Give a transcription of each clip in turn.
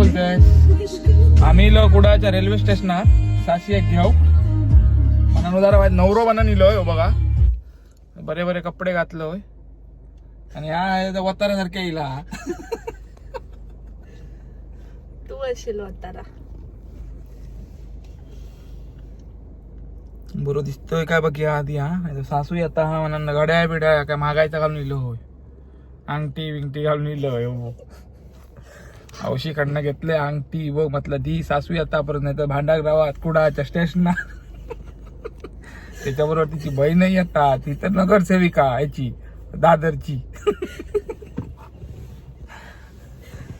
बोलतेस? आम्ही इलो कुडाच्या रेल्वे स्टेशनार साशी एक घेऊ म्हणून जरा नवरो बना निलोय हो बघा. बरे बरे कपडे घातलोय आणि हा वतारासारखे येईल हा. तू असेल वतारा. बरो दिसतोय काय बघ या आधी हा. सासू येता हा म्हणा गड्या बिड्या काय मागायचा घालून इलो होय. अंगठी विंगठी घालून इलोय हो. औशीकडनं घेतले अंगठी बघ म्हटलं दी सासू येता परत नाही तर भांडार गावात कुडाच्या स्टेशनार. त्याच्याबरोबर तिची बहीणही येतात. ती तर नगरसेविका याची दादरची.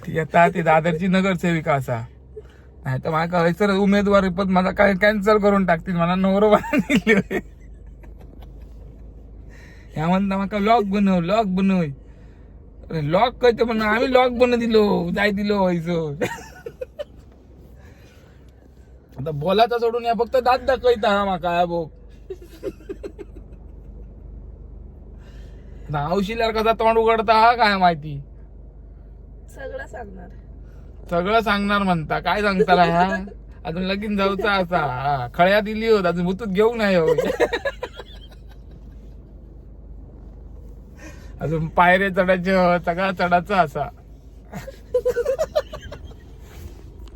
ती येतात ती दादरची नगरसेविका असा. नाही तर मला सर उमेदवारी पद मला काय कॅन्सल करून टाकतील मला नवरो बनवले. ह्या म्हणता माका लॉक बनव लॉक करते म्हणून आम्ही लॉक बनव दिलो जाय दिलो व्हायचो. आता बोलाचा सोडून या फक्त दात दाखवायचा हा माका बघ. औशिल्यावर कसा तोंड उघडता हा काय माहिती. सगळं सांगणार म्हणता काय सांगता ह्या अजून लगीन जाऊचा असा खळ्या दिली होत अजून भूतूत घेऊन आहे हो. अजून पायरे चढायचे सगळा चढाचा असा.